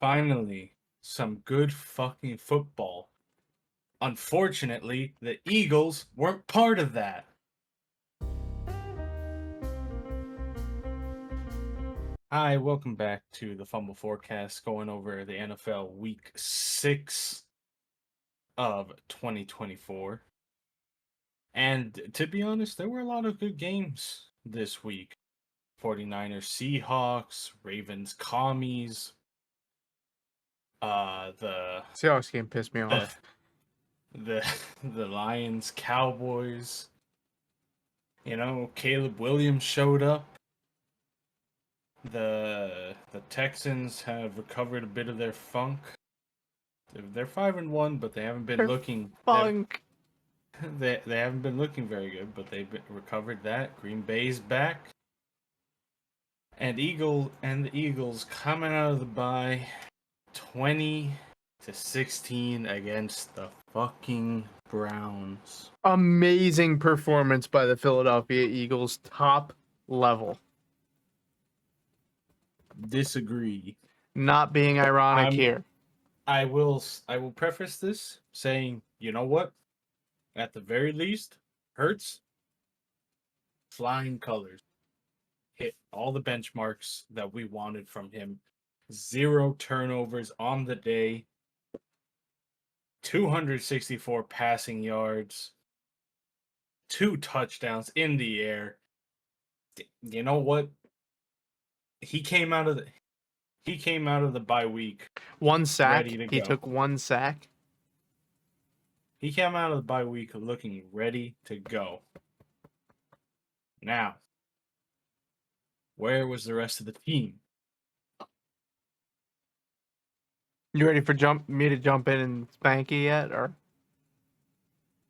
Finally, some good fucking football. Unfortunately, the Eagles weren't part of that. Hi, welcome back to the Fumble Forecast, going over the NFL Week 6 of 2024. And to be honest, there were a lot of good games this week. 49ers Seahawks, Ravens Commies, the Seahawks game pissed me the off. the the Lions Cowboys. Caleb Williams showed up. The Texans have recovered a bit of their funk. They're 5-1, but they haven't been looking Funk. They haven't been looking very good, but they've recovered that. Green Bay's back, and the Eagles coming out of the bye, 20-16 against the fucking Browns. Amazing performance by the Philadelphia Eagles, top level. Disagree. Not being ironic here. I will preface this saying, you know what? At the very least, Hurts, flying colors, hit all the benchmarks that we wanted from him. 0 turnovers on the day, 264 passing yards, 2 touchdowns in the air. You know what? He came out of the bye week. 1 sack. Ready to He go. took 1 sack. He came out of the bye week looking ready to go. Now, where was the rest of the team? You ready for me to jump in and spank you yet, or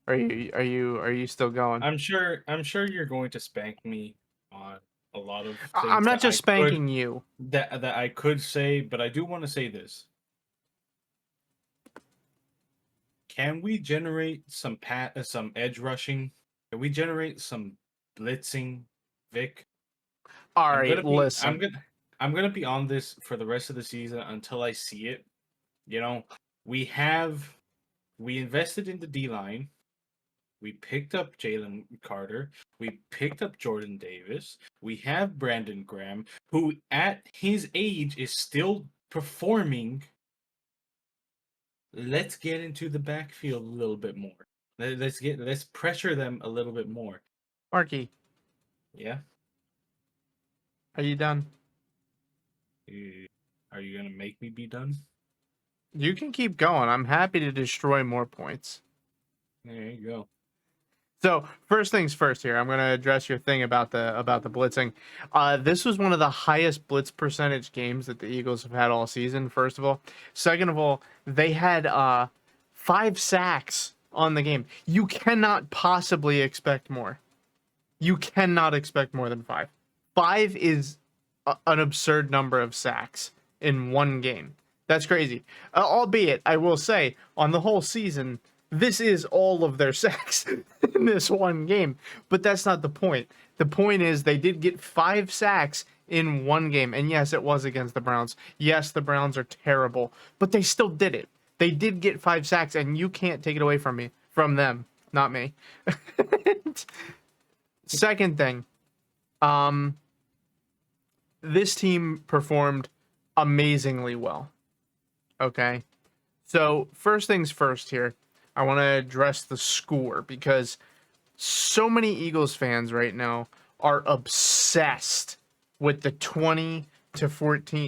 are you still going? I'm sure you're going to spank me on a lot of things. I'm not just spanking you. That I could say, but I do want to say this. Can we generate some edge rushing? Can we generate some blitzing, Vic? All right, listen. I'm gonna be on this for the rest of the season until I see it. We invested in the D-line. We picked up Jalen Carter. We picked up Jordan Davis. We have Brandon Graham, who at his age is still performing. Let's get into the backfield a little bit more. Let's pressure them a little bit more. Marky. Yeah? Are you done? Are you gonna make me be done? You can keep going. I'm happy to destroy more points. There you go. So first things first here, I'm going to address your thing about the blitzing. This was one of the highest blitz percentage games that the Eagles have had all season, first of all. Second of all, they had 5 sacks on the game. You cannot possibly expect more. You cannot expect more than 5. 5 is an absurd number of sacks in one game. That's crazy. Albeit, I will say, on the whole season, this is all of their sacks in this one game. But that's not the point. The point is they did get 5 sacks in one game. And yes, it was against the Browns. Yes, the Browns are terrible. But they still did it. They did get 5 sacks, and you can't take it away from them. Not me. Second thing. This team performed amazingly well. Okay? So, first things first here. I want to address the score because so many Eagles fans right now are obsessed with the 20-14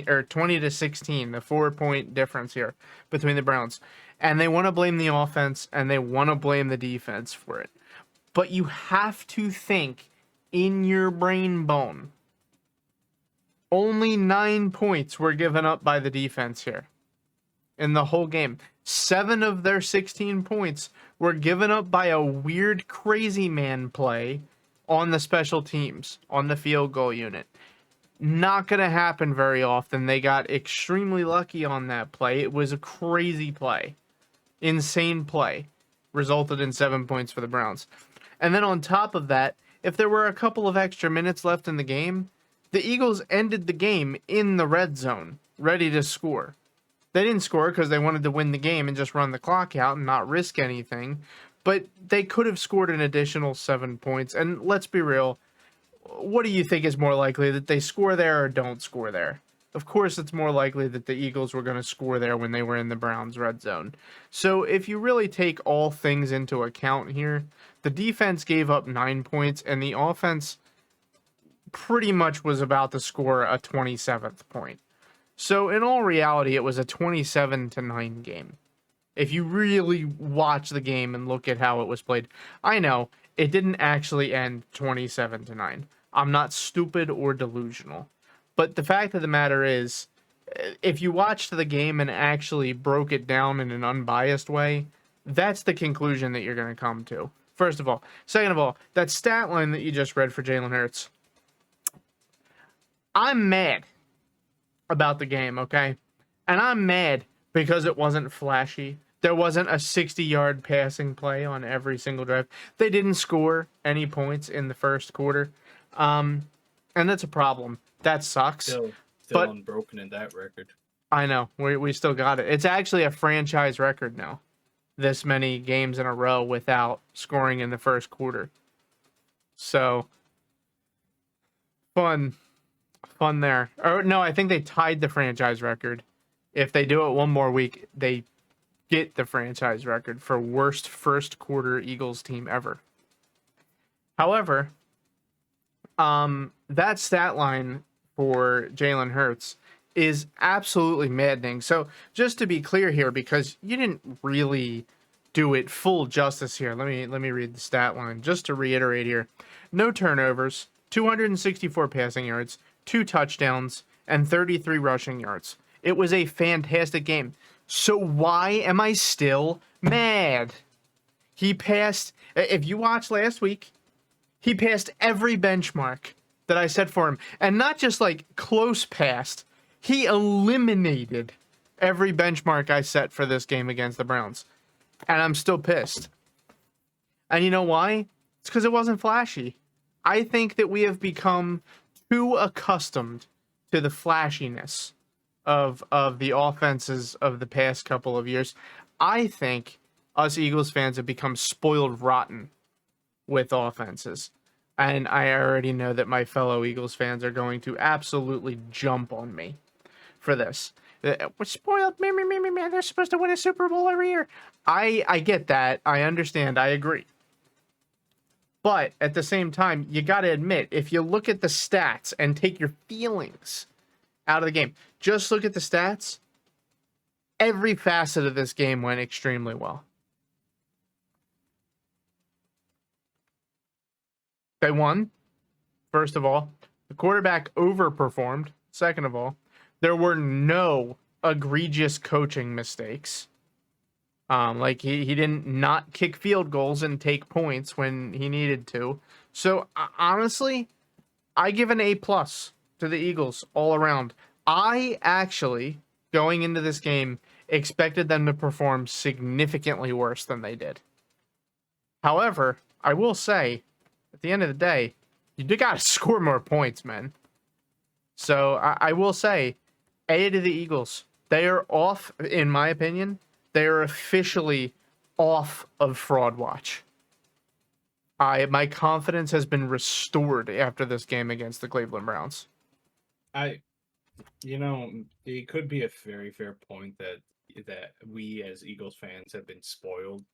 or 20-16, the 4-point difference here between the Browns. And they want to blame the offense and they want to blame the defense for it. But you have to think in your brain bone. Only 9 points were given up by the defense here in the whole game. 7 of their 16 points were given up by a weird crazy man play on the special teams, on the field goal unit. Not going to happen very often. They got extremely lucky on that play. It was a crazy play. Insane play. Resulted in 7 points for the Browns. And then on top of that, if there were a couple of extra minutes left in the game, the Eagles ended the game in the red zone, ready to score. They didn't score because they wanted to win the game and just run the clock out and not risk anything. But they could have scored an additional 7 points. And let's be real, what do you think is more likely, that they score there or don't score there? Of course, it's more likely that the Eagles were going to score there when they were in the Browns' red zone. So if you really take all things into account here, the defense gave up 9 points, and the offense pretty much was about to score a 27th point. So in all reality, it was a 27-9 game. If you really watch the game and look at how it was played, I know it didn't actually end 27-9. I'm not stupid or delusional. But the fact of the matter is, if you watched the game and actually broke it down in an unbiased way, that's the conclusion that you're going to come to. First of all. Second of all, that stat line that you just read for Jalen Hurts, I'm mad about the game, okay? And I'm mad because it wasn't flashy. There wasn't a 60-yard passing play on every single drive. They didn't score any points in the first quarter. And that's a problem. That sucks. Still But unbroken in that record. I know. We still got it. It's actually a franchise record now. This many games in a row without scoring in the first quarter. So, fun there. Or no, I think they tied the franchise record. If they do it one more week, they get the franchise record for worst first quarter Eagles team ever. However, that stat line for Jalen Hurts is absolutely maddening. So just to be clear here, because you didn't really do it full justice here, let me read the stat line just to reiterate here. No turnovers, 264 passing yards, 2 touchdowns, and 33 rushing yards. It was a fantastic game. So why am I still mad? He passed, if you watched last week, he passed every benchmark that I set for him. And not just like close passed, he eliminated every benchmark I set for this game against the Browns. And I'm still pissed. And you know why? It's because it wasn't flashy. I think that we have become too accustomed to the flashiness of the offenses of the past couple of years. I think us Eagles fans have become spoiled rotten with offenses. And I already know that my fellow Eagles fans are going to absolutely jump on me for this. We're spoiled. Man. They're supposed to win a Super Bowl every year. I get that. I understand. I agree. But at the same time, you got to admit, if you look at the stats and take your feelings out of the game, just look at the stats, every facet of this game went extremely well. They won, first of all. The quarterback overperformed, second of all. There were no egregious coaching mistakes. Like he didn't not kick field goals and take points when he needed to. So honestly, I give an A+ to the Eagles all around. I actually, going into this game, expected them to perform significantly worse than they did. However, I will say, at the end of the day, you do got to score more points, man. So I will say, A to the Eagles. They are off, in my opinion. They are officially off of Fraud Watch. My confidence has been restored after this game against the Cleveland Browns. It could be a very fair point that we as Eagles fans have been spoiled.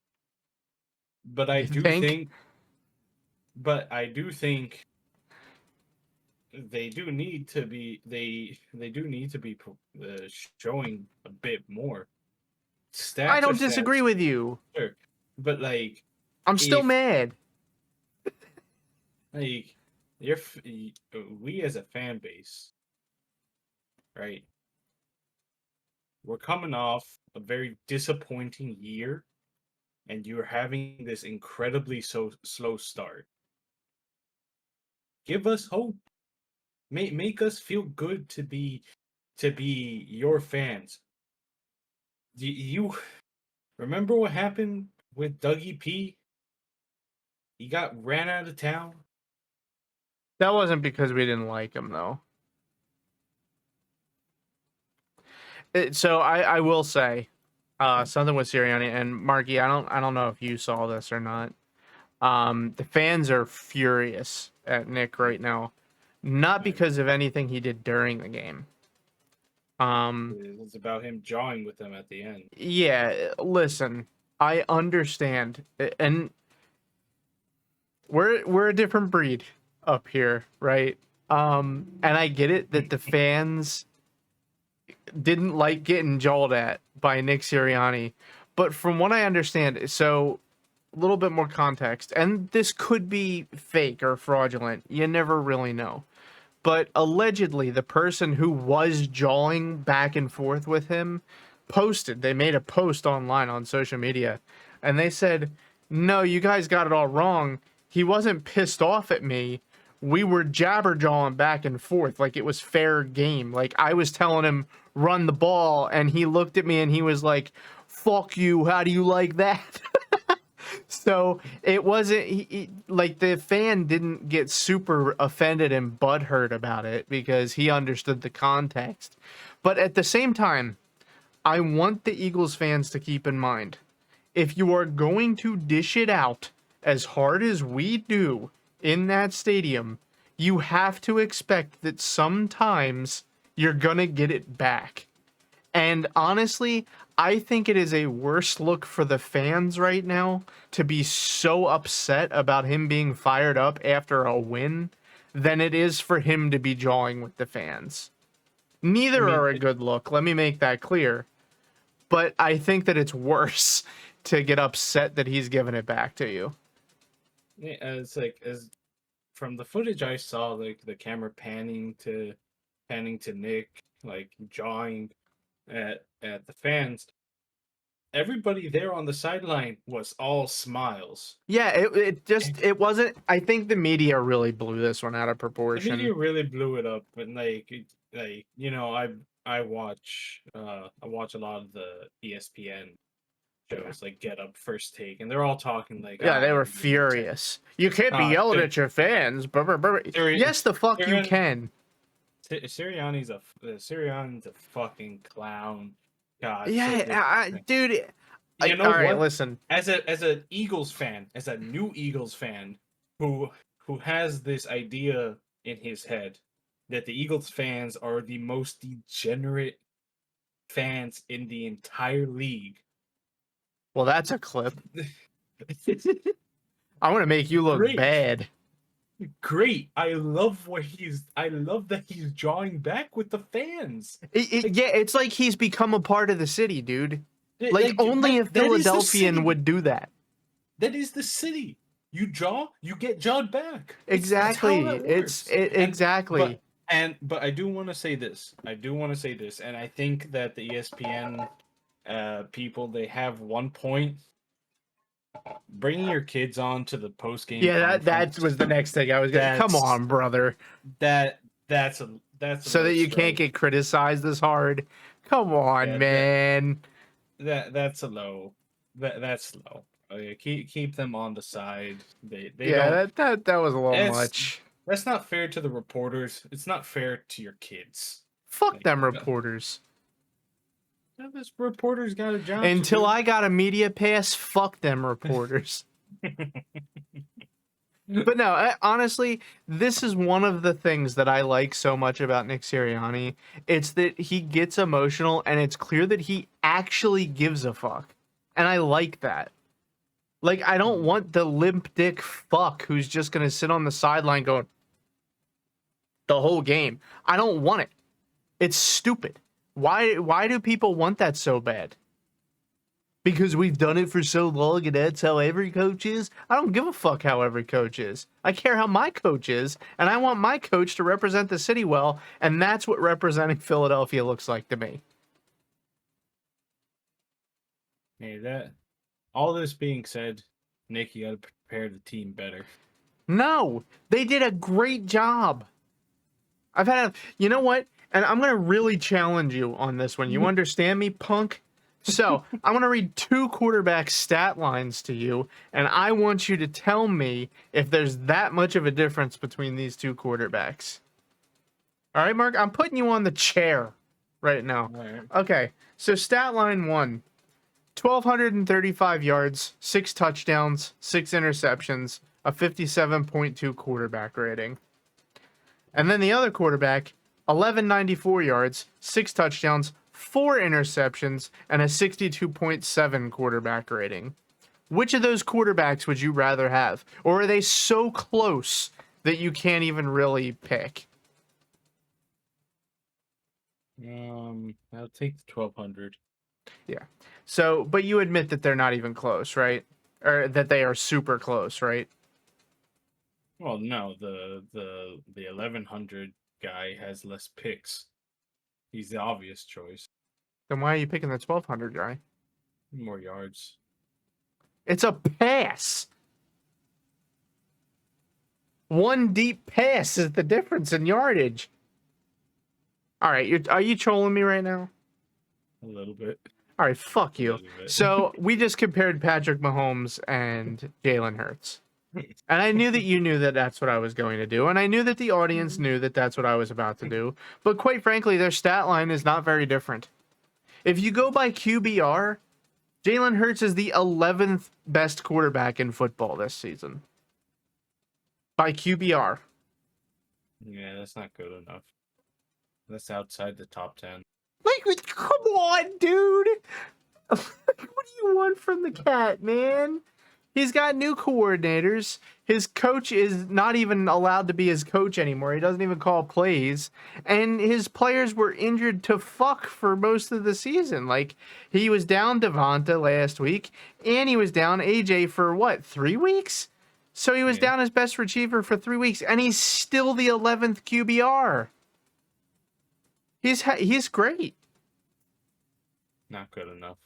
But I do think they do need to be showing a bit more. Stats I don't disagree with you. Sure. But like, I'm still mad. Like, we as a fan base, right? We're coming off a very disappointing year, and you're having this incredibly slow start. Give us hope. Make us feel good to be your fans. You remember what happened with Dougie P? He got ran out of town. That wasn't because we didn't like him, though. So I will say something with Sirianni and Marky. I don't know if you saw this or not. The fans are furious at Nick right now, not because of anything he did during the game. It's about him jawing with them at the end. Yeah, listen, I understand, and we're a different breed up here, right? And I get it that the fans didn't like getting jawed at by Nick Sirianni, but from what I understand, so a little bit more context, and this could be fake or fraudulent. You never really know. But allegedly, the person who was jawing back and forth with him they made a post online on social media, and they said, no, you guys got it all wrong. He wasn't pissed off at me. We were jabber jawing back and forth like it was fair game. Like I was telling him, run the ball, and he looked at me and he was like, fuck you, how do you like that? So it wasn't like the fan didn't get super offended and butthurt about it because he understood the context. But at the same time, I want the Eagles fans to keep in mind, if you are going to dish it out as hard as we do in that stadium, you have to expect that sometimes you're going to get it back. And honestly, I think it is a worse look for the fans right now to be so upset about him being fired up after a win than it is for him to be jawing with the fans. Neither are a good look, let me make that clear. But I think that it's worse to get upset that he's giving it back to you. Yeah, it's like as from the footage I saw, like the camera panning to Nick, like jawing at the fans. Everybody there on the sideline was all smiles. Yeah, it wasn't. I think the media really blew this one out of The proportion. media really blew it up, and like you know, I watch a lot of the ESPN shows like Get Up, First Take, and they're all talking like, Yeah, they were furious. You can't be yelling at your fans. Yes, the fuck you can. Sirianni's a fucking clown. God, Yeah, dude. You know all right, what? listen. As an Eagles fan, as a new Eagles fan, who has this idea in his head that the Eagles fans are the most degenerate fans in the entire league. Well, that's a clip. I want to make you look bad. Great. I love that he's drawing back with the fans. Yeah, it's like he's become a part of the city, dude. Like only a Philadelphian would do that. That is the city. You jaw, you get jawed back. Exactly. Exactly. But I do want to say this. And I think that the ESPN people, they have one point. Bringing your kids on to the post game. Yeah, that was the next thing I was gonna. Come on, brother. That's so that you can't get criticized as hard. Come on, man. That's a low. That's low. Keep them on the side. They that was a little much. That's not fair to the reporters. It's not fair to your kids. Fuck them reporters. This reporter's got a job. Until I got a media pass, fuck them reporters. But no, honestly, this is one of the things that I like so much about Nick Sirianni. It's that he gets emotional, and it's clear that he actually gives a fuck. And I like that. Like, I don't want the limp dick fuck who's just going to sit on the sideline going the whole game. I don't want it. It's stupid. Why do people want that so bad? Because we've done it for so long and that's how every coach is? I don't give a fuck how every coach is. I care how my coach is, and I want my coach to represent the city well, and that's what representing Philadelphia looks like to me. Hey, all this being said, Nick, you got to prepare the team better. No, they did a great job. You know what? And I'm going to really challenge you on this one. You understand me, punk? So, I'm going to read 2 quarterback stat lines to you, and I want you to tell me if there's that much of a difference between these 2 quarterbacks. All right, Mark? I'm putting you on the chair. right now. All right. Okay, so stat line 1. 1,235 yards, 6 touchdowns, 6 interceptions, a 57.2 quarterback rating. And then the other quarterback, 1,194 yards, 6 touchdowns, 4 interceptions, and a 62.7 quarterback rating. Which of those quarterbacks would you rather have? Or are they so close that you can't even really pick? I'll take the 1,200. Yeah. So, but you admit that they're not even close, right? Or that they are super close, right? Well, no, the 1,100 guy has less picks. He's the obvious choice. Then why are you picking the 1,200 guy? More yards. It's a pass. One deep pass is the difference in yardage. All right, are you trolling me right now? A little bit. All right, fuck A you. little bit. So we just compared Patrick Mahomes and Jalen Hurts. And I knew that you knew that that's what I was going to do. And I knew that the audience knew that that's what I was about to do. But quite frankly, their stat line is not very different. If you go by QBR, Jalen Hurts is the 11th best quarterback in football this season. By QBR. Yeah, that's not good enough. That's outside the top 10. Like, come on, dude. What do you want from the cat, man? He's got new coordinators. His coach is not even allowed to be his coach anymore. He doesn't even call plays. And his players were injured to fuck for most of the season. Like, he was down Devonta last week, and he was down AJ for what, 3 weeks? So he was down his best receiver for 3 weeks, and he's still the 11th QBR. He's great. Not good enough.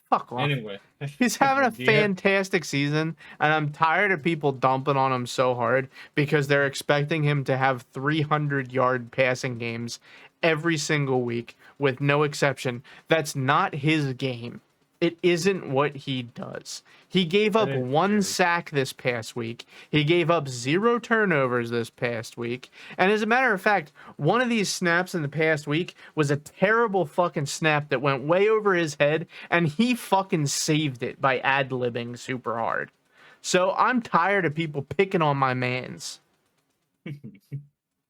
Fuck off. Anyway. He's having a fantastic season, and I'm tired of people dumping on him so hard because they're expecting him to have 300-yard passing games every single week with no exception. That's not his game. It isn't what he does. He gave up 1 sack this past week. He gave up 0 turnovers this past week. And as a matter of fact, one of these snaps in the past week was a terrible fucking snap that went way over his head, and he fucking saved it by ad-libbing super hard. So I'm tired of people picking on my mans.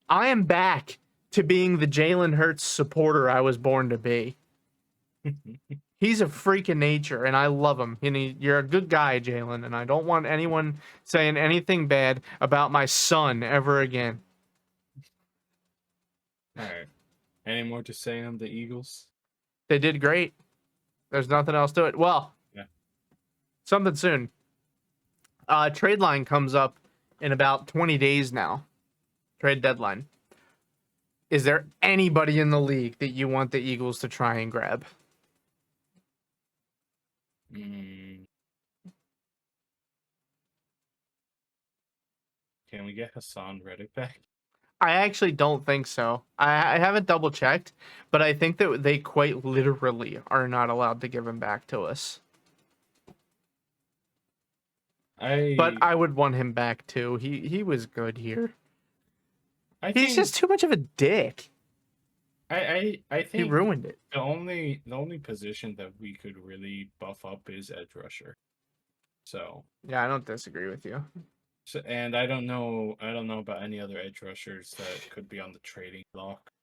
I am back to being the Jalen Hurts supporter I was born to be. He's a freak of nature, and I love him. And you're a good guy, Jalen, and I don't want anyone saying anything bad about my son ever again. All right. Any more to say on the Eagles? They did great. There's nothing else to it. Well, something soon. Trade line comes up in about 20 days now. Trade deadline. Is there anybody in the league that you want the Eagles to try and grab? Can we get Hassan Reddick back? I actually don't think so. I haven't double checked, but I think that they quite literally are not allowed to give him back to us. But I would want him back too. He was good here. He's just too much of a dick. I think he ruined it. The only position that we could really buff up is edge rusher. So yeah, I don't disagree with you. So, and I don't know about any other edge rushers that could be on the trading block.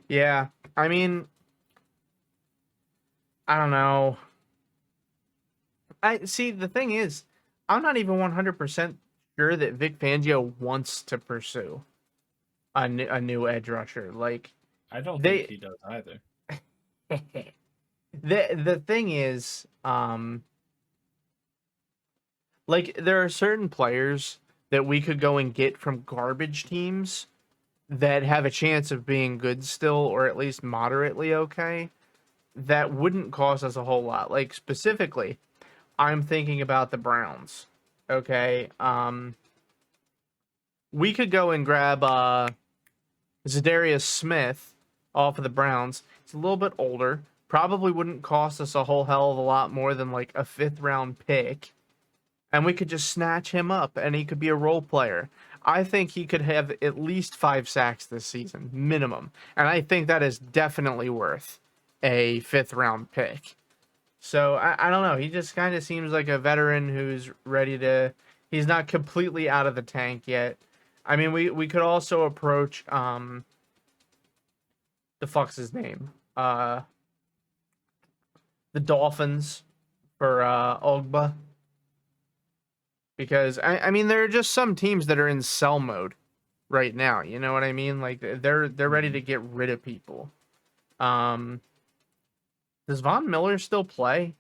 Yeah, I mean, I don't know. I see. The thing is, I'm not even 100% sure that Vic Fangio wants to pursue a new edge rusher. Like, I don't think he does either. The thing is, like, there are certain players that we could go and get from garbage teams that have a chance of being good still, or at least moderately okay, that wouldn't cost us a whole lot. Like, specifically, I'm thinking about the Browns. Okay, we could go and grab Zadarius Smith off of the Browns. It's a little bit older. Probably wouldn't cost us a whole hell of a lot more than like a 5th round pick. And we could just snatch him up and he could be a role player. I think he could have at least 5 sacks this season, minimum. And I think that is definitely worth a 5th-round pick. So I don't know. He just kind of seems like a veteran who's ready to. He's not completely out of the tank yet. I mean, we could also approach the fuck's his name? The Dolphins for Ogba. Because I mean there are just some teams that are in sell mode right now. You know what I mean? Like they're ready to get rid of people. Does Von Miller still play?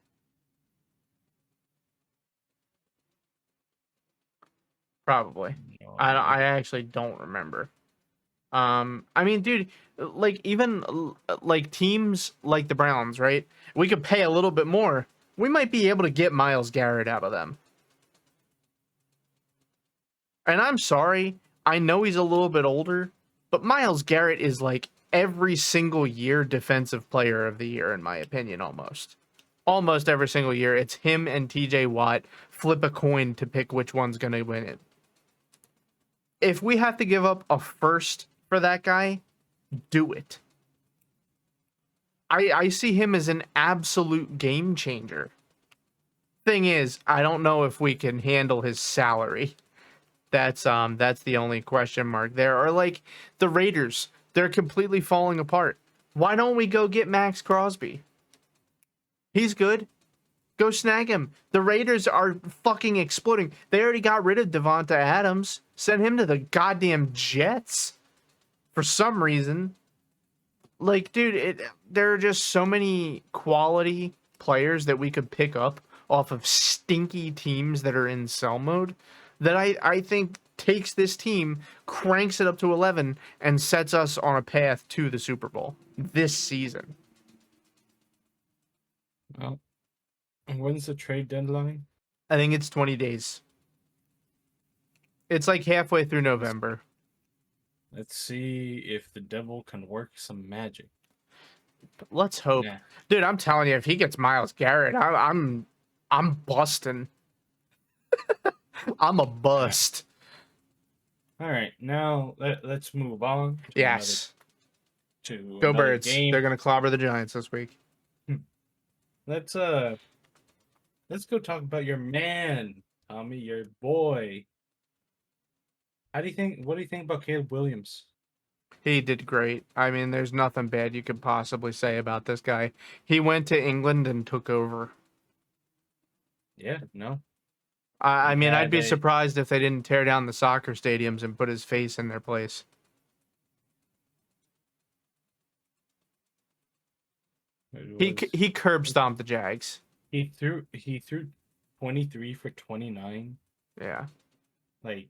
Probably. No I idea. actually don't remember. I mean, dude, like even like teams like the Browns, right? We could pay a little bit more. We might be able to get Myles Garrett out of them. And I'm sorry, I know he's a little bit older, but Myles Garrett is like every single year defensive player of the year, in my opinion, almost. Almost every single year. It's him and TJ Watt. Flip a coin to pick which one's going to win it. If we have to give up a first for that guy, do it. I see him as an absolute game changer. Thing is, I don't know if we can handle his salary. That's the only question mark there. Or like the Raiders, they're completely falling apart. Why don't we go get Max Crosby? He's good. Go snag him. The Raiders are fucking exploding. They already got rid of Devonta Adams. Sent him to the goddamn Jets for some reason. Like, dude, there are just so many quality players that we could pick up off of stinky teams that are in sell mode that I think takes this team, cranks it up to 11, and sets us on a path to the Super Bowl this season. Well, when's the trade deadline? I think it's 20 days. It's like halfway through November. Let's see if the devil can work some magic. Let's hope. Nah. Dude, I'm telling you, if he gets Myles Garrett, I'm busting. I'm a bust. All right, now let's move on. Yes. To Go another Birds. game. They're gonna clobber the Giants this week. Let's go talk about your man, Tommy, your boy. What do you think about Caleb Williams? He did great. I mean, there's nothing bad you could possibly say about this guy. He went to England and took over. Yeah, no. I mean, I'd be they- surprised if they didn't tear down the soccer stadiums and put his face in their place. He curb stomped the Jags. He threw 23 for 29, Yeah. like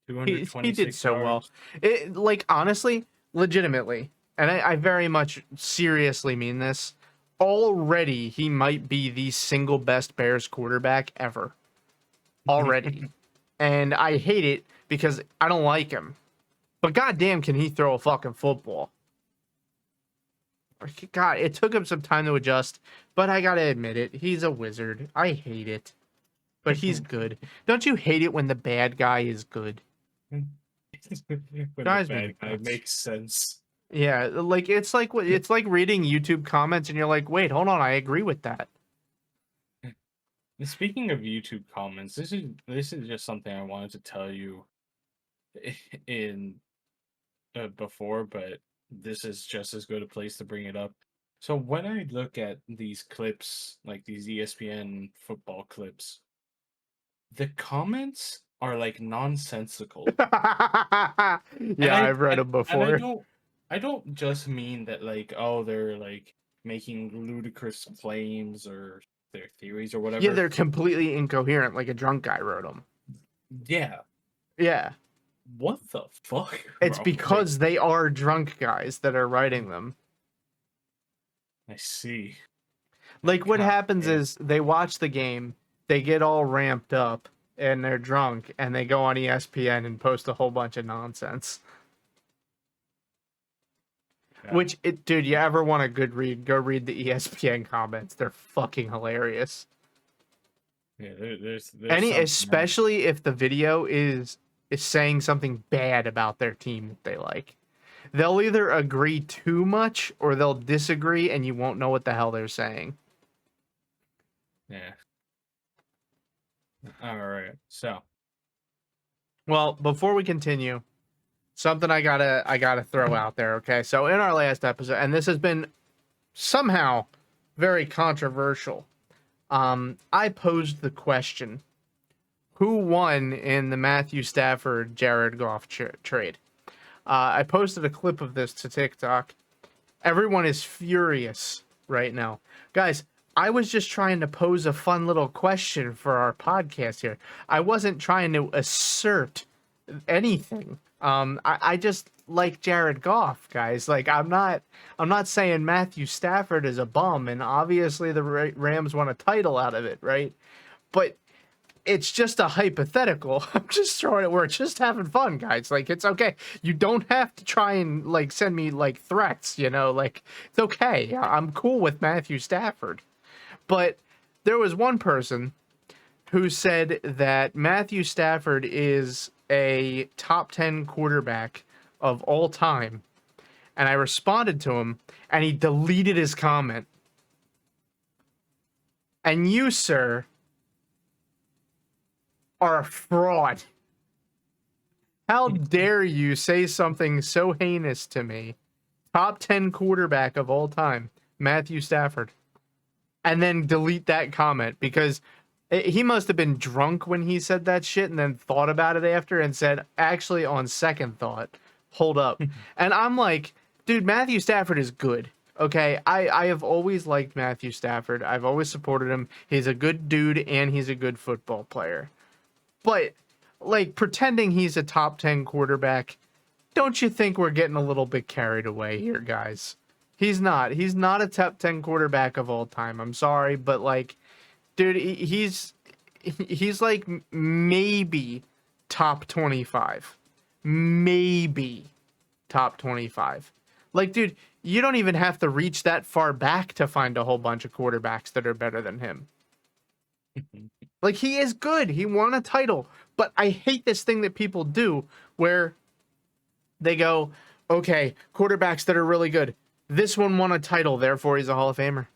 He 226 did so well. yards. Like, honestly, legitimately, and I very much seriously mean this, already he might be the single best Bears quarterback ever. Already. And I hate it because I don't like him. But goddamn, can he throw a fucking football? God, it took him some time to adjust, but I gotta admit it, he's a wizard. I hate it. But he's good. Don't you hate it when the bad guy is good? When the Drives me bad guy nuts. makes sense. Yeah, like it's like reading YouTube comments and you're like, wait, hold on, I agree with that. Speaking of YouTube comments, this is just something I wanted to tell you in before, but this is just as good a place to bring it up. So when I look at these clips, like these ESPN football clips, the comments are like nonsensical. Yeah, I've read them before. And I don't just mean that like, oh, they're like making ludicrous claims or their theories or whatever. Yeah, they're completely incoherent, like a drunk guy wrote them. Yeah. Yeah. What the fuck? It's bro? because they are drunk guys that are writing them. I see. Like, what God happens damn. is they watch the game, they get all ramped up, and they're drunk, and they go on ESPN and post a whole bunch of nonsense. Yeah. Which, dude, you ever want a good read, go read the ESPN comments. They're fucking hilarious. Yeah, there's Any, something especially if the video is is saying something bad about their team that they like. They'll either agree too much or they'll disagree and you won't know what the hell they're saying. Yeah. All right. So. Well, before we continue, something I gotta throw out there, okay? So in our last episode, and this has been somehow very controversial, I posed the question, who won in the Matthew Stafford Jared Goff trade? I posted a clip of this to TikTok. Everyone is furious right now. Guys, I was just trying to pose a fun little question for our podcast here. I wasn't trying to assert anything. I just like Jared Goff, guys. Like I'm not saying Matthew Stafford is a bum, and obviously the Rams won a title out of it, right? But it's just a hypothetical. I'm just throwing it. We're just having fun, guys. Like it's okay. You don't have to try and like send me like threats. Like it's okay. I'm cool with Matthew Stafford, but there was one person who said that Matthew Stafford is a top 10 quarterback of all time. And I responded to him, and he deleted his comment. And you, sir, are a fraud. How dare you say something so heinous to me? Top 10 quarterback of all time, Matthew Stafford. And then delete that comment because he must have been drunk when he said that shit and then thought about it after and said, actually, on second thought, hold up. And I'm like, dude, Matthew Stafford is good. Okay, I have always liked Matthew Stafford. I've always supported him. He's a good dude and he's a good football player. But, like, pretending he's a top 10 quarterback, don't you think we're getting a little bit carried away here, guys? He's not. He's not a top 10 quarterback of all time. I'm sorry, but, like, dude, he's like maybe top 25. Maybe top 25. Like, dude, you don't even have to reach that far back to find a whole bunch of quarterbacks that are better than him. Like, he is good. He won a title. But I hate this thing that people do where they go, okay, quarterbacks that are really good. This one won a title, therefore he's a Hall of Famer.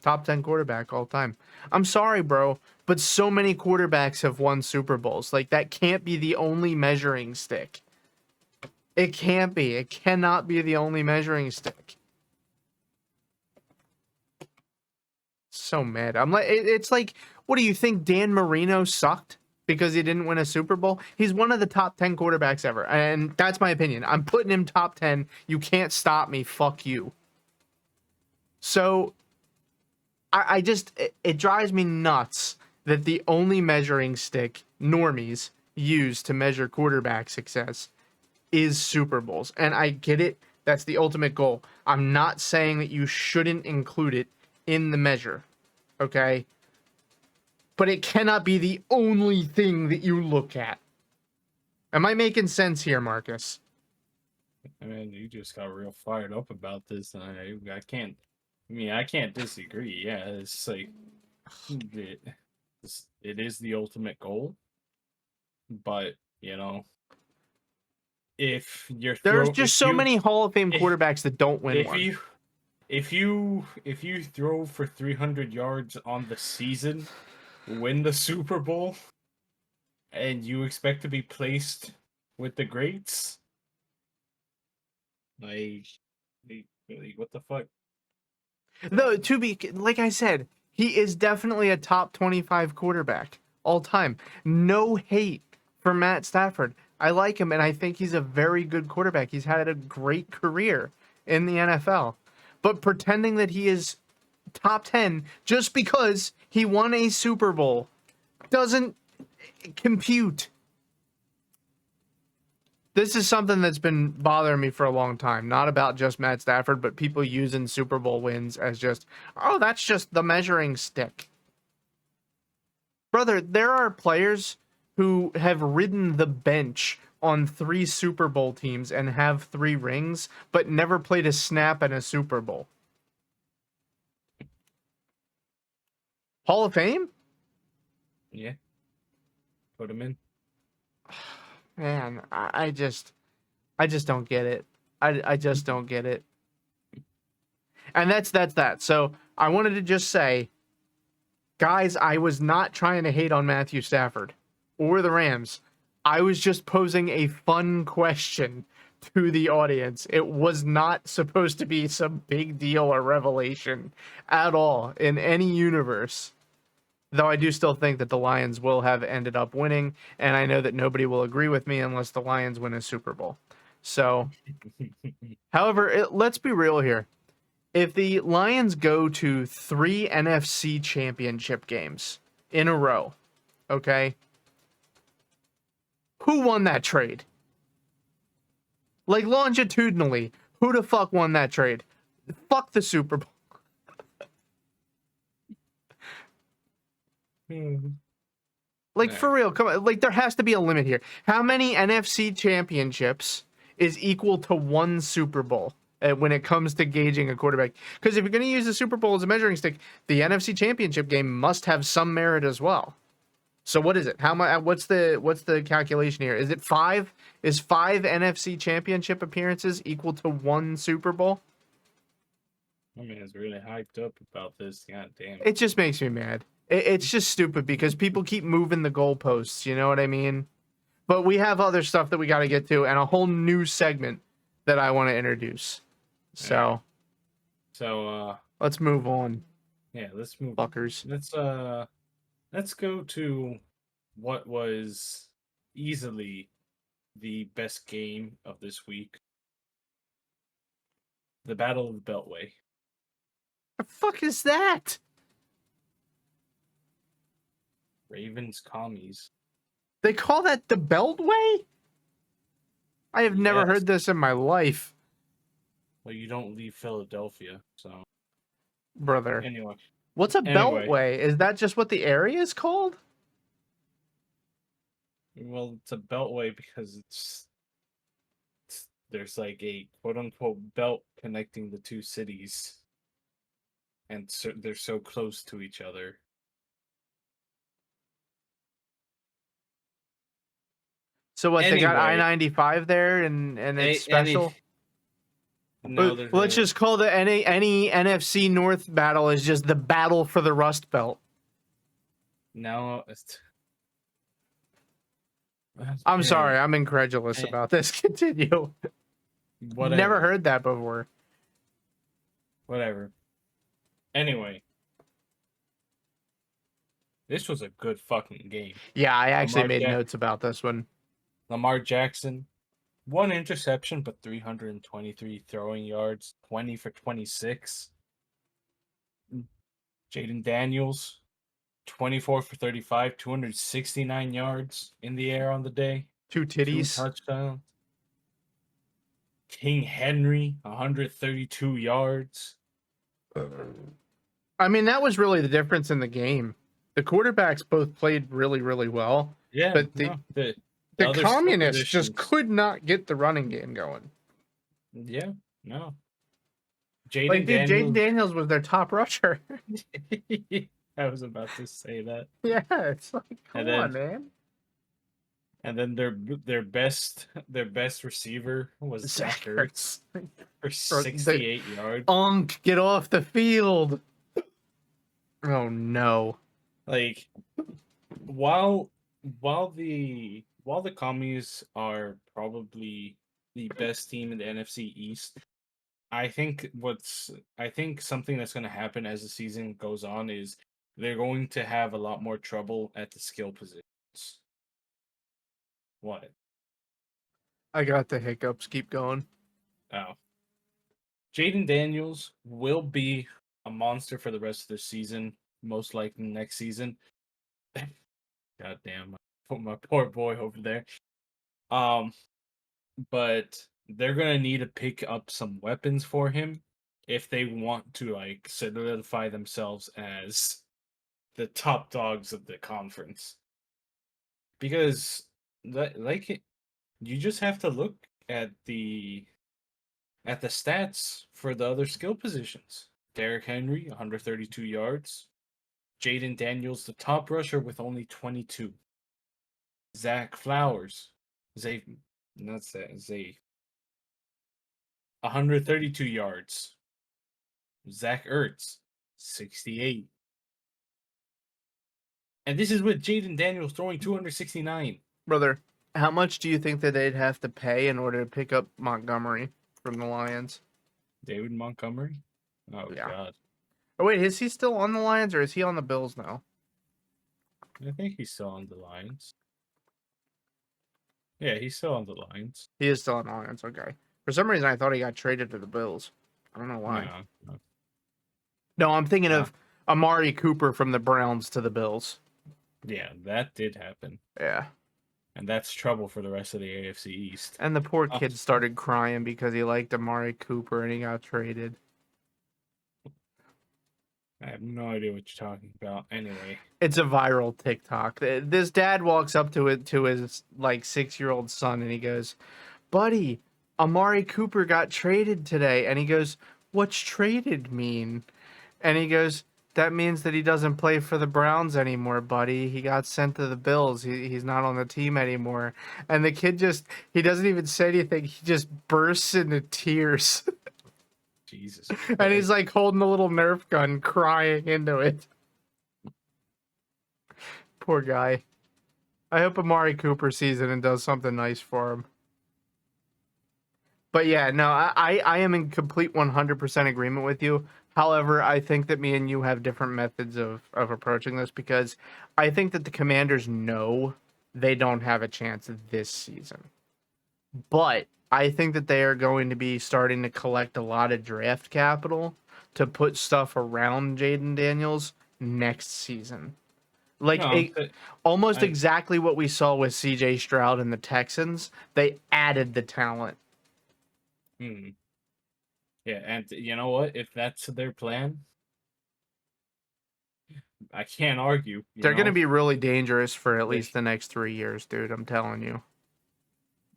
Top 10 quarterback all time. I'm sorry, bro, but so many quarterbacks have won Super Bowls. Like, that can't be the only measuring stick. It can't be. It cannot be the only measuring stick. So mad. I'm like, it's like, what do you think? Dan Marino sucked because he didn't win a Super Bowl? He's one of the top 10 quarterbacks ever. And that's my opinion. I'm putting him top 10. You can't stop me. Fuck you. So I just, it drives me nuts that the only measuring stick normies use to measure quarterback success is Super Bowls. And I get it. That's the ultimate goal. I'm not saying that you shouldn't include it in the measure. Okay? But it cannot be the only thing that you look at. Am I making sense here, Marcus? I mean, you just got real fired up about this, and I can't. I mean, I can't disagree. Yeah, it's like it is the ultimate goal, but if you're There's just so many Hall of Fame quarterbacks that don't win one. If you throw for 300 yards on the season, win the Super Bowl, and you expect to be placed with the greats, like what the fuck? Though, to be, like I said, he is definitely a top 25 quarterback all time. No hate for Matt Stafford. I like him, and I think he's a very good quarterback. He's had a great career in the NFL. But pretending that he is top 10 just because he won a Super Bowl doesn't compute. This is something that's been bothering me for a long time. Not about just Matt Stafford, but people using Super Bowl wins as just, oh, that's just the measuring stick. Brother, there are players who have ridden the bench on 3 Super Bowl teams and have 3 rings, but never played a snap in a Super Bowl. Hall of Fame? Yeah. Put him in. Man, I just don't get it. I just don't get it. And that's that. So I wanted to just say, guys, I was not trying to hate on Matthew Stafford or the Rams. I was just posing a fun question to the audience. It was not supposed to be some big deal or revelation at all in any universe. Though I do still think that the Lions will have ended up winning, and I know that nobody will agree with me unless the Lions win a Super Bowl. So, however, let's be real here. If the Lions go to 3 NFC championship games in a row, okay, who won that trade? Like, longitudinally, who the fuck won that trade? Fuck the Super Bowl. Like, Right. for real, come on. Like, there has to be a limit here. How many NFC championships is equal to 1 Super Bowl when it comes to gauging a quarterback? Because if you're going to use the Super Bowl as a measuring stick, the NFC championship game must have some merit as well. So what is it? How much? What's the calculation here? Is it 5? Is 5 NFC championship appearances equal to 1 Super Bowl? I mean, it's really hyped up about this. God damn. It just makes me mad. It's just stupid because people keep moving the goalposts. You know what I mean? But we have other stuff that we got to get to, and a whole new segment that I want to introduce. So, let's move on, yeah, let's move. fuckers. Let's go to what was easily the best game of this week. The Battle of the Beltway. The fuck is that? Ravens commies. They call that the Beltway? I have never Yes. heard this in my life. Well, you don't leave Philadelphia, so Brother. anyway. What's a Anyway. Beltway? Is that just what the area is called? Well, it's a beltway because there's like a quote unquote belt connecting the two cities, and so they're so close to each other. So what, they got Anyway. I-95 there and it's special? No, Let's just call the any NFC North battle is just the battle for the Rust Belt. No, I'm sorry, I'm incredulous about this. Continue. Whatever. Never heard that before. Whatever. Anyway, this was a good fucking game. Yeah, I actually made notes about this one. Lamar Jackson, 1 interception, but 323 throwing yards, 20 for 26. Jaden Daniels, 24 for 35, 269 yards in the air on the day. 2 titties. 2 touchdowns. King Henry, 132 yards. I mean, that was really the difference in the game. The quarterbacks both played really, really well. Yeah, but the communists just could not get the running game going. Yeah, no. Jaden Daniels was their top rusher. I was about to say that. Yeah, it's like, come on, man. And then their best receiver was Zach Ertz for 68 yards. Get off the field. Oh no. Like while the commies are probably the best team in the NFC East, I think something that's going to happen as the season goes on is they're going to have a lot more trouble at the skill positions. What? I got the hiccups. Keep going. Oh. Jaden Daniels will be a monster for the rest of the season, most likely next season. God damn, my poor boy over there. But they're gonna need to pick up some weapons for him if they want to like solidify themselves as the top dogs of the conference. Because you just have to look at the stats for the other skill positions. Derrick Henry, 132 yards. Jaden Daniels, the top rusher with only 22. Zach Flowers, Zay, not that Zay. 132 yards. Zach Ertz, 68. And this is with Jaden Daniels throwing 269. Brother, how much do you think that they'd have to pay in order to pick up Montgomery from the Lions? David Montgomery? Oh, Yeah. God. Oh, wait, is he still on the Lions or is he on the Bills now? I think he's still on the Lions. Yeah, he's still on the Lions. He is still on the Lions, okay. For some reason, I thought he got traded to the Bills. I don't know why. No. No, I'm thinking No. of Amari Cooper from the Browns to the Bills. Yeah, that did happen. Yeah. And that's trouble for the rest of the AFC East. And the poor kid started crying because he liked Amari Cooper and he got traded. I have no idea what you're talking about. Anyway, it's a viral TikTok. This dad walks up to his like 6-year-old son and he goes, "Buddy, Amari Cooper got traded today." And he goes, "What's traded mean?" And he goes, "That means that he doesn't play for the Browns anymore, buddy. He got sent to the Bills. He's not on the team anymore." And the kid he doesn't even say anything. He just bursts into tears. Jesus. And he's like holding a little Nerf gun, crying into it. Poor guy. I hope Amari Cooper sees it and does something nice for him. But yeah, no, I am in complete 100% agreement with you. However, I think that me and you have different methods of approaching this because I think that the Commanders know they don't have a chance this season. But I think that they are going to be starting to collect a lot of draft capital to put stuff around Jaden Daniels next season. Almost exactly what we saw with CJ Stroud and the Texans. They added the talent. Yeah, and you know what? If that's their plan, I can't argue. They're going to be really dangerous for at least the next 3 years, dude. I'm telling you.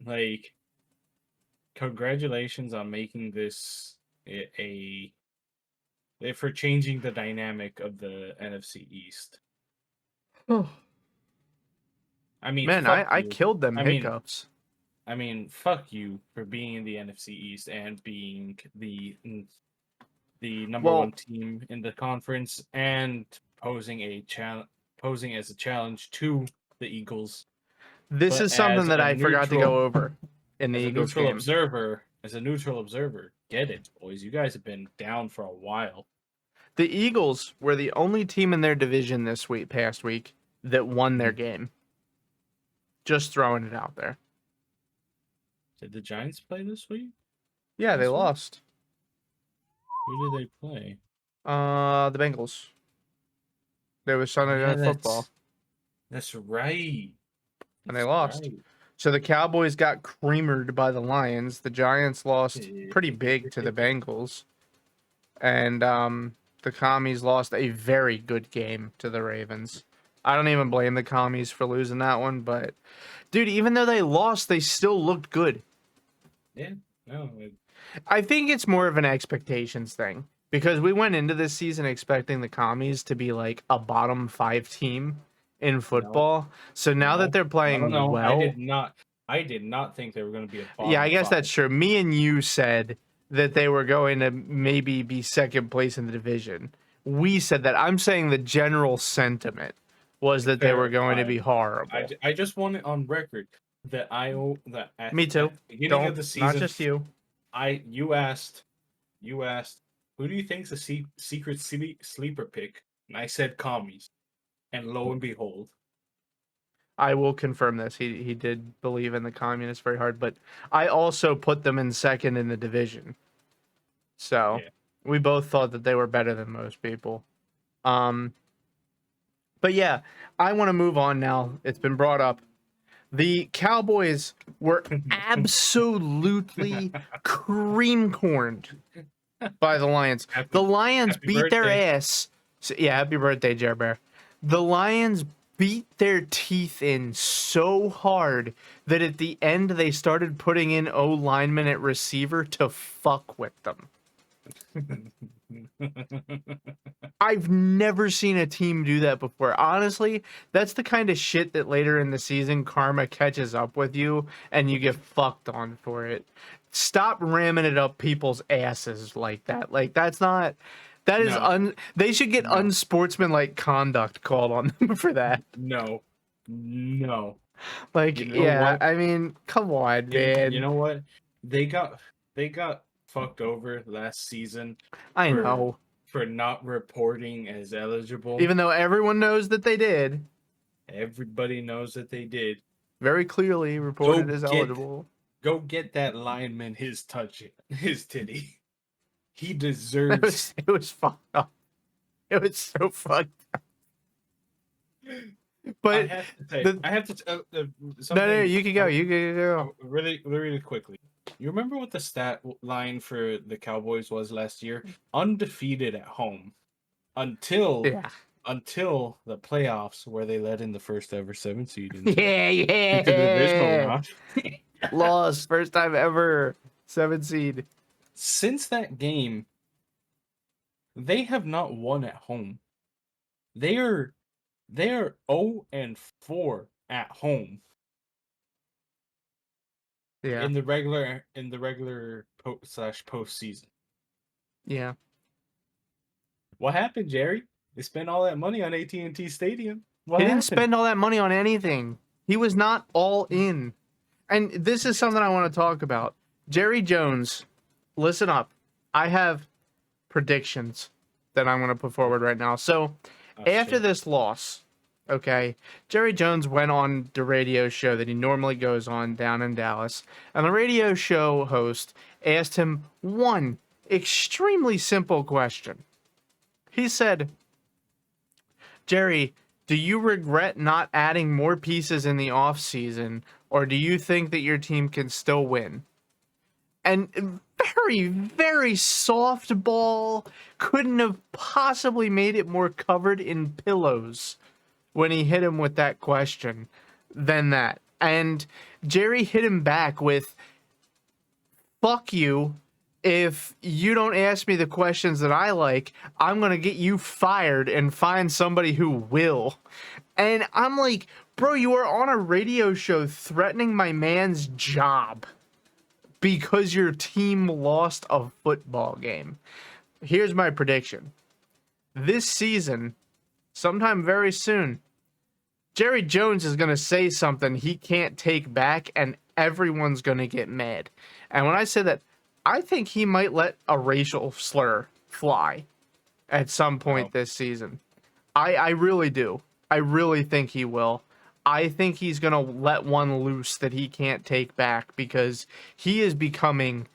Like, congratulations on making this for changing the dynamic of the NFC East. Oh. I mean, man, I killed them hiccups. I mean, fuck you for being in the NFC East and being the number one team in the conference and posing as a challenge to the Eagles. This is something that I forgot to go over in the Eagles game. As a neutral observer, get it, boys. You guys have been down for a while. The Eagles were the only team in their division this past week that won their game. Just throwing it out there. Did the Giants play this week? Yeah, they lost. Who did they play? The Bengals. There was Sunday Night Football. That's right. And they lost. Right. So the Cowboys got creamered by the Lions. The Giants lost pretty big to the Bengals. And the Commies lost a very good game to the Ravens. I don't even blame the Commies for losing that one, but dude, even though they lost, they still looked good. Yeah. No. I think it's more of an expectations thing because we went into this season expecting the Commies to be like a bottom 5 team in football. No. So now that they're playing well, I did not think they were going to be a bottom Yeah, I guess 5. That's true. Me and you said that they were going to maybe be second place in the division. We said that. I'm saying the general sentiment was that they were going to be horrible. I just want it on record that Me too. At the beginning of the season, not just you. You asked, who do you think's a secret sleeper pick? And I said Commies, and lo and behold, I will confirm this. He did believe in the Communists very hard, but I also put them in second in the division. So we both thought that they were better than most people. But yeah, I want to move on now. It's been brought up. The Cowboys were absolutely cream-corned by the Lions. The Lions beat their ass. Yeah, happy birthday, Jer Bear. The Lions beat their teeth in so hard that at the end they started putting in O linemen at receiver to fuck with them. I've never seen a team do that before. Honestly, that's the kind of shit that later in the season karma catches up with you and you get fucked on for it. Stop ramming it up people's asses like that. Like that's not that is No, they should get no, unsportsmanlike conduct called on them for that. no, no. You Like, know yeah, what? I mean, come on, You man. know what? They got they got fucked over last season I for know. not reporting as eligible. Even though everyone knows that they did, Everybody knows that they did. very clearly reported Go as get eligible. that lineman his titty. He It deserves. was fucked up. It was so fucked. I But have to say, the I have to no, something you can go. You can go. really, really quickly. You remember what the stat line for the Cowboys was last year? Undefeated at home until Yeah. the playoffs, where they led in the first ever 7 seed Yeah, into the divisional yeah. round. Lost. First time ever. 7 seed. Since that game, they have not won at home. They are 0-4 at home Yeah. in the regular slash postseason. Yeah. What happened, Jerry? They spent all that money on AT&T Stadium. What He didn't happened? spend all that money on anything. He was not all in. And this is something I want to talk about. Jerry Jones, listen up. I have predictions that I'm going to put forward right now. So, Oh, after shit. this loss, okay, Jerry Jones went on the radio show that he normally goes on down in Dallas, and the radio show host asked him one extremely simple question. He said, Jerry, do you regret not adding more pieces in the offseason, or do you think that your team can still win? And very, very soft ball. Couldn't have possibly made it more covered in pillows when he hit him with that question than that. And Jerry hit him back with, fuck you. If you don't ask me the questions that I like, I'm going to get you fired and find somebody who will. And I'm like, bro, you are on a radio show threatening my man's job because your team lost a football game. Here's my prediction. This season, sometime very soon, Jerry Jones is going to say something he can't take back, and everyone's going to get mad. And when I say that, I think he might let a racial slur fly at some Oh, point this season. I really do. I really think he will. I think he's going to let one loose that he can't take back because he is becoming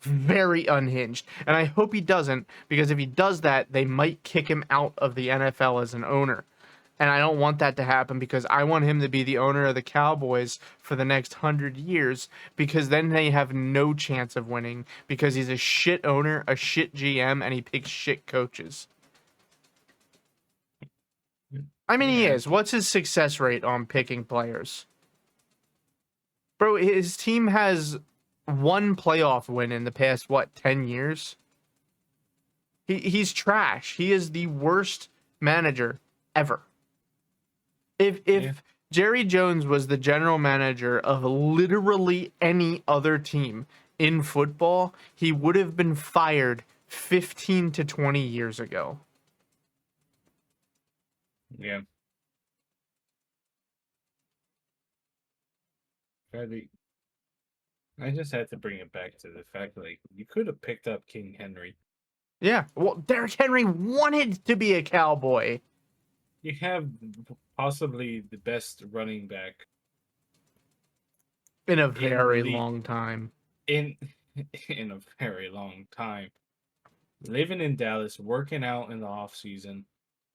very unhinged. And I hope he doesn't, because if he does that, they might kick him out of the NFL as an owner. And I don't want that to happen because I want him to be the owner of the Cowboys for the next 100 years, because then they have no chance of winning because he's a shit owner, a shit GM, and he picks shit coaches. I mean, he yeah. is. What's his success rate on picking players? Bro, his team has one playoff win in the past, what, 10 years? He's trash. He is the worst manager ever. If Yeah. Jerry Jones was the general manager of literally any other team in football, he would have been fired 15 to 20 years ago. Yeah. Probably. I just had to bring it back to the fact, like, you could have picked up King Henry. Yeah, well, Derrick Henry wanted to be a Cowboy. You have possibly the best running back In a in the very league long time. in in a very long time. Living in Dallas, working out in the off season,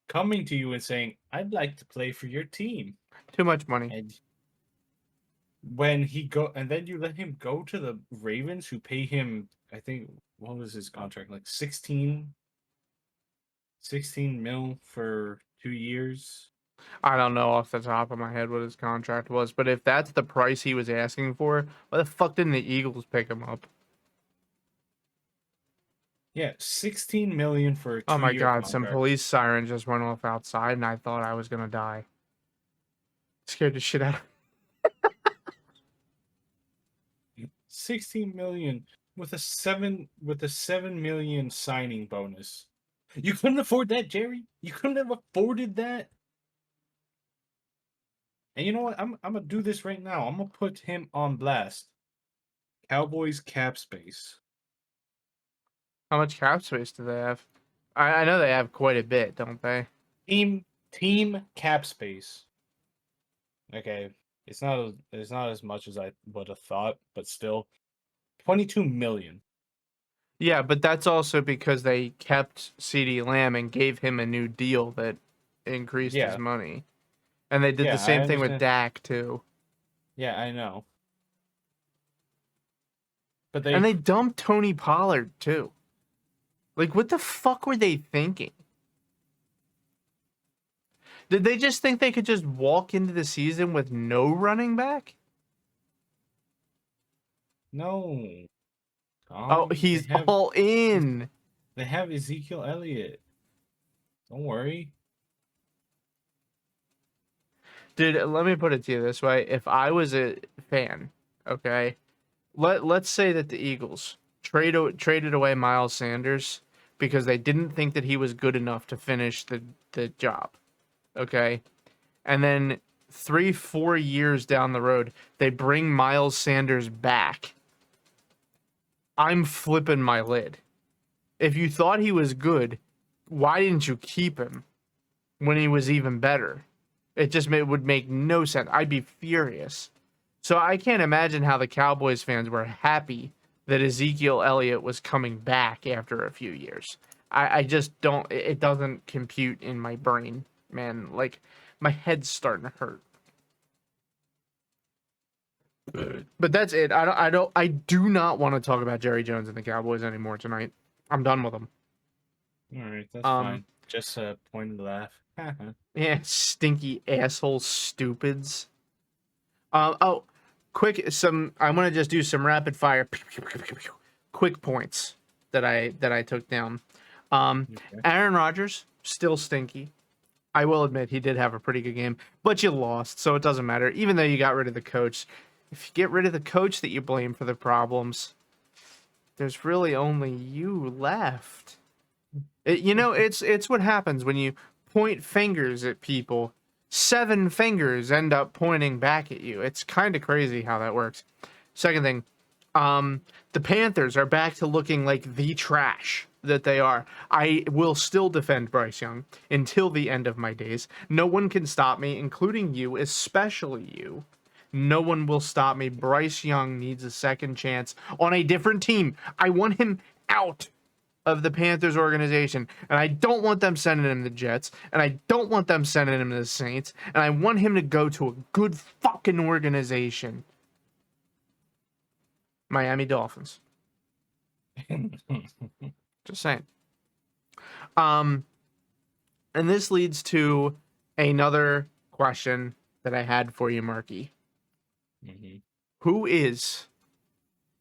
coming to you and saying, "I'd like to play for your team." Too much money. And when he go and then you let him go to the Ravens, who pay him, I think, what was his contract, like 16 mil for 2 years. I don't know off the top of my head what his contract was, but if that's the price he was asking for, why the fuck didn't the Eagles pick him up? Yeah, 16 million for a Oh my 2-year god, some contract. police siren just went off outside and I thought I was gonna die. Scared the shit out of me. 16 million with a 7 million signing bonus. You couldn't afford that, Jerry? You couldn't have afforded that? And you know what? I'm gonna do this right now. I'm gonna put him on blast. Cowboys cap space. How much cap space do they have? I know they have quite a bit, don't they? Team cap space. Okay. It's not as much as I would have thought, but still 22 million. Yeah, but that's also because they kept CD Lamb and gave him a new deal that increased his Yeah. money. And they did the Yeah, I same thing with understand. Dak too. Yeah, I know. But And they they dumped Tony Pollard too. Like what the fuck were they thinking? Did they just think they could just walk into the season with no running back? no. Oh, he's all in. They have Ezekiel Elliott. Don't worry. Dude, let me put it to you this way. If I was a fan, okay, let's say that the Eagles traded away Miles Sanders because they didn't think that he was good enough to finish the job, okay? And then 3-4 years down the road, they bring Miles Sanders back. I'm flipping my lid. If you thought he was good, why didn't you keep him when he was even better? Would make no sense. I'd be furious. So I can't imagine how the Cowboys fans were happy that Ezekiel Elliott was coming back after a few years. I just don't. It doesn't compute in my brain, man. Like my head's starting to hurt. But that's it. I do not want to talk about Jerry Jones and the Cowboys anymore tonight. I'm done with them. All right, that's Um, fine. Just a point of laugh. yeah, stinky asshole stupids. Oh, quick. I want to just do some rapid fire, quick points that I took down. Okay. Aaron Rodgers still stinky. I will admit he did have a pretty good game, but you lost, so it doesn't matter. Even though you got rid of the coach, if you get rid of the coach that you blame for the problems, there's really only you left. It's what happens when you point fingers at people. 7 fingers end up pointing back at you. It's kind of crazy how that works. Second thing, the Panthers are back to looking like the trash that they are. I will still defend Bryce Young until the end of my days. No one can stop me, including you, especially you. No one will stop me. Bryce Young needs a second chance on a different team. I want him out of the Panthers organization, and I don't want them sending him to the Jets, and I don't want them sending him to the Saints, and I want him to go to a good fucking organization. Miami Dolphins. Just saying. Um, and this leads to another question that I had for you, Marky. Mhm. Who is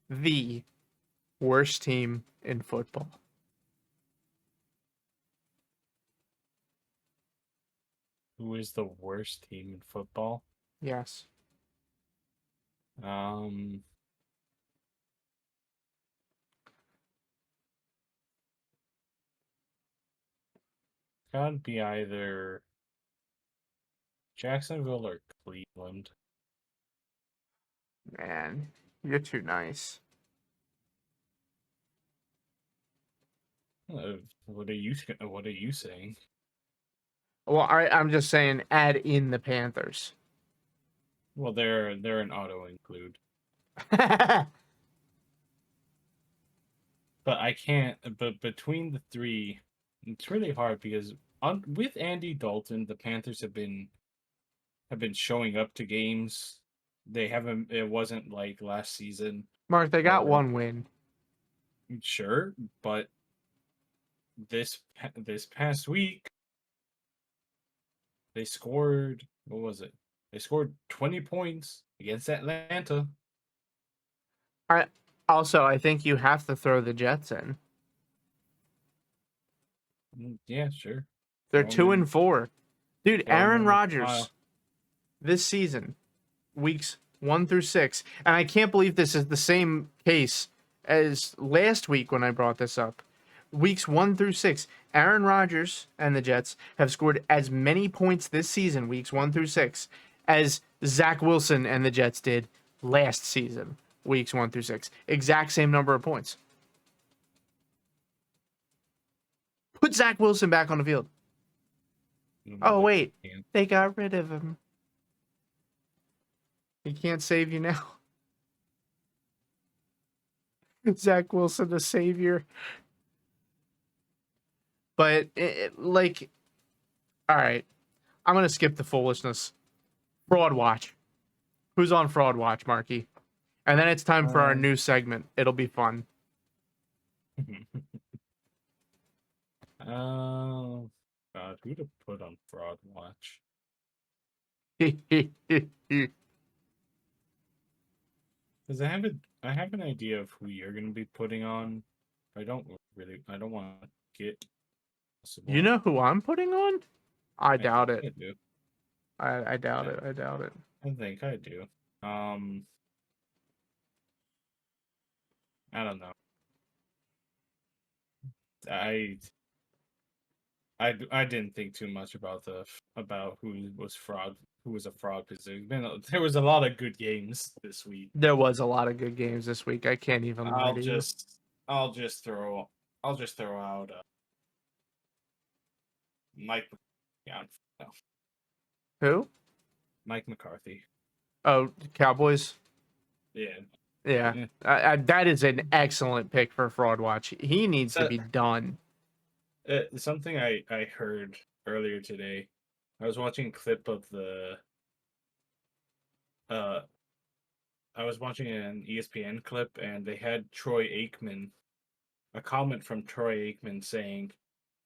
the worst team in football? Who is the worst team in football? Yes. Um, gotta be either Jacksonville or Cleveland. Man, you're too nice. What are you saying? Well, I'm just saying add in the Panthers. Well, they're an auto include, but I can't. But between the three, it's really hard because with Andy Dalton, the Panthers have been showing up to games. They haven't. It wasn't like last season Mark, they got where one win. sure, but this past week they scored. What was it? They scored 20 points against Atlanta. I think you have to throw the Jets in. Yeah, sure. They're Throw 'em in, 2-4. Dude, throw 'em Aaron in the Rodgers pile. this season, weeks 1 through 6, and I can't believe this is the same case as last week when I brought this up. Weeks 1 through 6, Aaron Rodgers and the Jets have scored as many points this season, weeks 1 through 6, as Zach Wilson and the Jets did last season, weeks 1 through 6. Exact same number of points. Put Zach Wilson back on the field. Oh, But wait. They got rid of him. He can't save you now. Zach Wilson, the savior. But, like, all right. I'm going to skip the foolishness. Fraud Watch. Who's on Fraud Watch, Marky? And then it's time for our new segment. It'll be fun. Oh, God, who to put on Fraud Watch? Because I have an idea of who you're going to be putting on. I don't want to get possible. You know who I'm putting on? I doubt think it. I do. I doubt it. I doubt it. I think I do. I don't know. I I didn't think too much about who was a fraud, because there was a lot of good games this week. There was a lot of good games this week. I can't even lie I'll to you. just I'll just throw out Mike McCarthy. No, Who? Mike McCarthy. Oh, Cowboys. Yeah. Yeah, that is an excellent pick for Fraud Watch. He needs to be done. Something I heard earlier today. I was watching a clip of uh I was watching an ESPN clip, and they had Troy Aikman, a comment from Troy Aikman saying,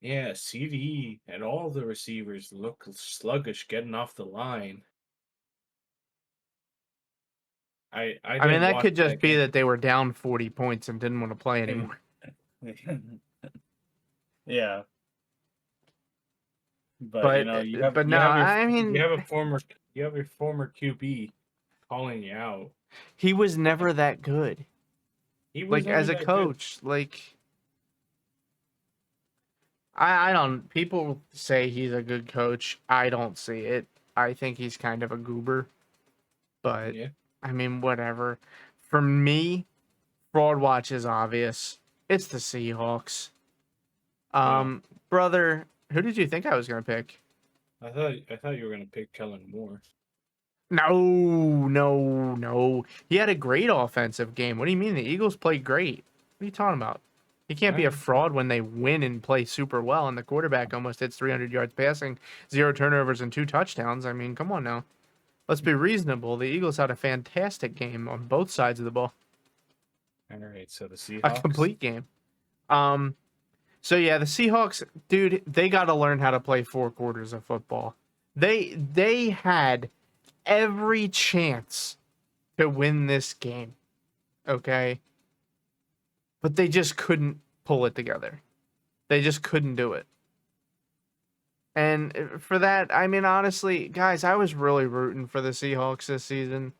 "Yeah, CD and all the receivers look sluggish getting off the line." I I mean, didn't that watch could just that be game. that they were down 40 points and didn't want to play anymore. Yeah, but But no, I mean, you have your former QB calling you out. he was never that good. He was Like, never as a that good. coach, like, I don't. People say he's a good coach. I don't see it. I think he's kind of a goober. But Yeah. I mean, whatever. For me, Fraud Watch is obvious. It's the Seahawks. Wow. Brother, who did you think I was gonna pick? I thought you were gonna pick Kellen Moore. No. He had a great offensive game. What do you mean? The Eagles played great. What are you talking about? He can't be a Alright. fraud when they win and play super well, and the quarterback almost hits 300 yards passing, 0 turnovers, and 2 touchdowns. I mean, come on now. Let's be reasonable. The Eagles had a fantastic game on both sides of the ball. All right, so the A Seahawks. complete game. So yeah, the Seahawks, dude, they got to learn how to play 4 quarters of football. They had every chance to win this game. Okay? But they just couldn't pull it together. They just couldn't do it. And for that, I mean, honestly, guys, I was really rooting for the Seahawks this season,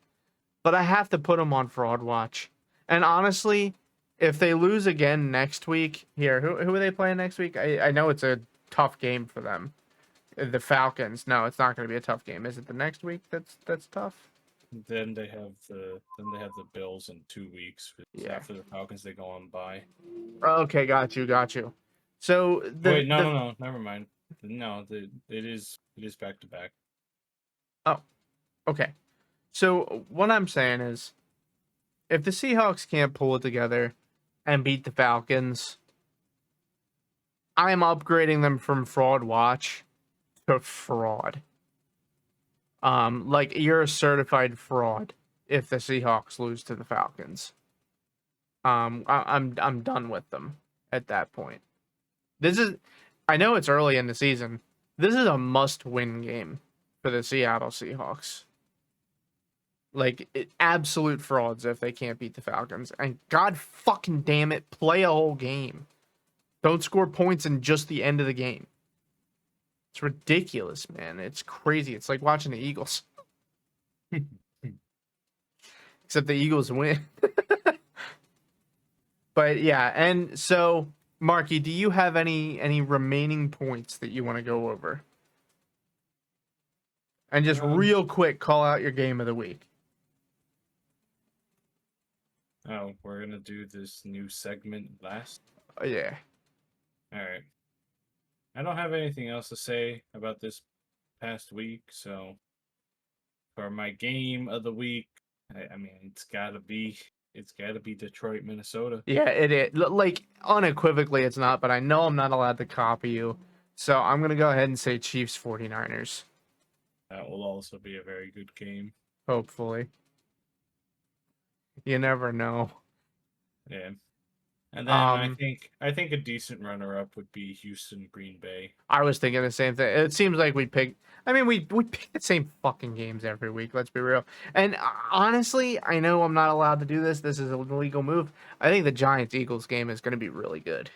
but I have to put them on Fraud Watch. And honestly, if they lose again next week, here, who are they playing next week? I know it's a tough game for them. The Falcons. No, it's not going to be a tough game. Is it the next week that's tough? Then they have the Bills in 2 weeks. Yeah. After the Falcons, they go on bye. Okay, got you. So Wait, no, never mind. No, it is back to back. Oh, okay. So what I'm saying is, if the Seahawks can't pull it together and beat the Falcons, I'm upgrading them from Fraud Watch to fraud. Like, you're a certified fraud if the Seahawks lose to the Falcons. I'm done with them at that point. I know it's early in the season. This is a must-win game for the Seattle Seahawks. Like, absolute frauds if they can't beat the Falcons. And God fucking damn it, play a whole game. Don't score points in just the end of the game. It's ridiculous, man. It's crazy. It's like watching the Eagles. Except the Eagles win. But yeah, and so Marky, do you have any remaining points that you want to go over? And just real quick, call out your game of the week. Oh, we're gonna do this new segment last. Oh, yeah. All right. I don't have anything else to say about this past week, so for my game of the week, I mean it's gotta be Detroit, Minnesota. Yeah, it is. Like, unequivocally, it's not, but I know I'm not allowed to copy you. So I'm going to go ahead and say Chiefs 49ers. That will also be a very good game. Hopefully. You never know. Yeah. And then I think a decent runner-up would be Houston, Green Bay. I was thinking the same thing. It seems like we pick. I mean, we pick the same fucking games every week. Let's be real. And honestly, I know I'm not allowed to do this. This is a legal move. I think the Giants-Eagles game is going to be really good.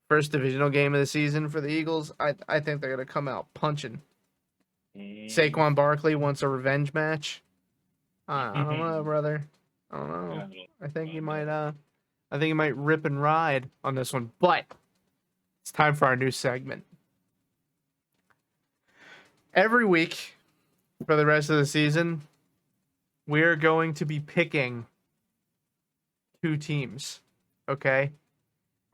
First divisional game of the season for the Eagles. I think they're going to come out punching. Saquon Barkley wants a revenge match. I don't know, brother. I don't know. I think he might. I think he might rip and ride on this one. But it's time for our new segment. Every week for the rest of the season, we're going to be picking 2 teams. Okay?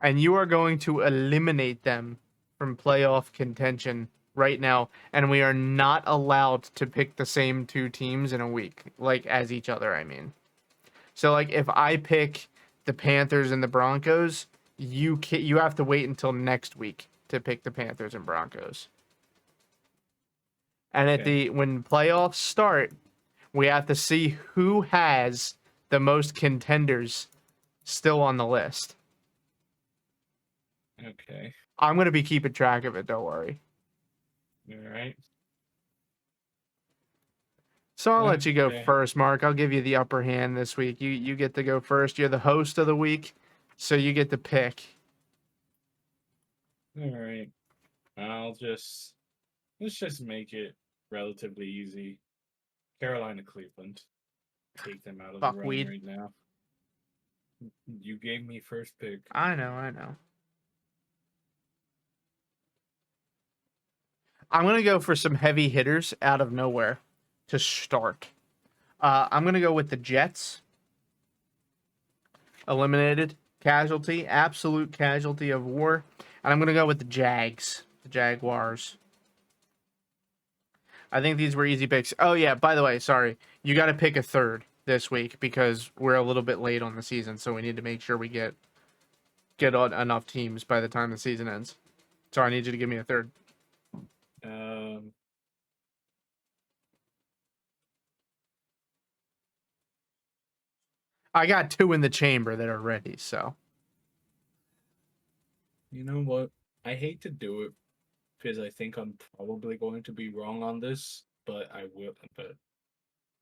And you are going to eliminate them from playoff contention right now. And we are not allowed to pick the same 2 teams in a week, like as each other, I mean. So, like, if I pick the Panthers and the Broncos, you have to wait until next week to pick the Panthers and Broncos. And when playoffs start, we have to see who has the most contenders still on the list. Okay. I'm going to be keeping track of it, don't worry. All right. So I'll let you go first, Mark. I'll give you the upper hand this week. You get to go first. You're the host of the week, so you get to pick. All right. Let's just make it relatively easy. Carolina, Cleveland. Take them out of the run right now. You gave me first pick. I know. I'm going to go for some heavy hitters out of nowhere to start. I'm going to go with the Jets. Eliminated. Casualty. Absolute casualty of war. And I'm going to go with the Jags. The Jaguars. I think these were easy picks. Oh, yeah, by the way, sorry. You got to pick a third this week because we're a little bit late on the season, so we need to make sure we get on enough teams by the time the season ends. So I need you to give me a third. I got 2 in the chamber that are ready, so. You know what? I hate to do it because I think I'm probably going to be wrong on this, but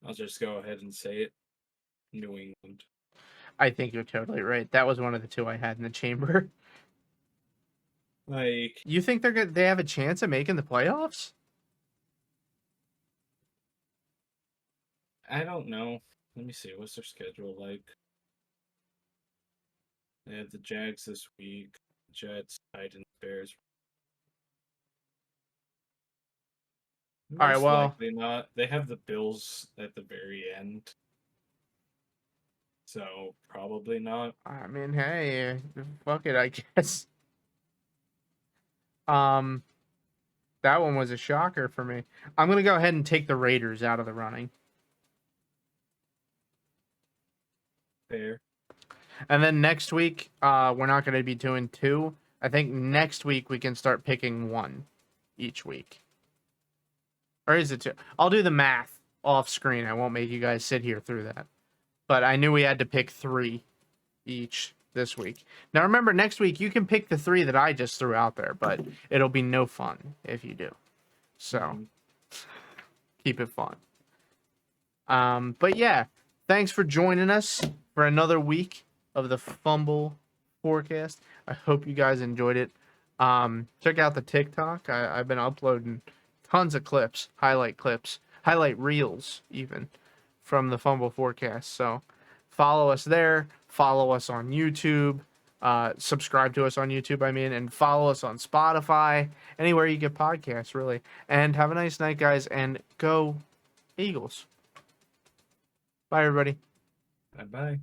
I'll just go ahead and say it. New England. I think you're totally right. That was one of the 2 I had in the chamber. Like, you think they have a chance of making the playoffs? I don't know. Let me see. What's their schedule like? They have the Jags this week, Jets, Titans, Bears. All right, well, likely not. They have the Bills at the very end, so probably not. I mean, hey, fuck it, I guess. That one was a shocker for me. I'm gonna go ahead and take the Raiders out of the running. Fair. And then next week, we're not going to be doing 2. I think next week we can start picking 1 each week. Or is it 2? I'll do the math off screen. I won't make you guys sit here through that. But I knew we had to pick 3 each this week. Now remember, next week you can pick the 3 that I just threw out there, but it'll be no fun if you do. So keep it fun. But yeah, thanks for joining us for another week of the Fumble forecast. I hope you guys enjoyed it. Check out the TikTok. I've been uploading tons of clips, highlight reels even from the Fumble forecast. So follow us there. Follow us on YouTube. Subscribe to us on YouTube, and follow us on Spotify, anywhere you get podcasts, really. And have a nice night, guys, and go Eagles. Bye, everybody. Bye bye.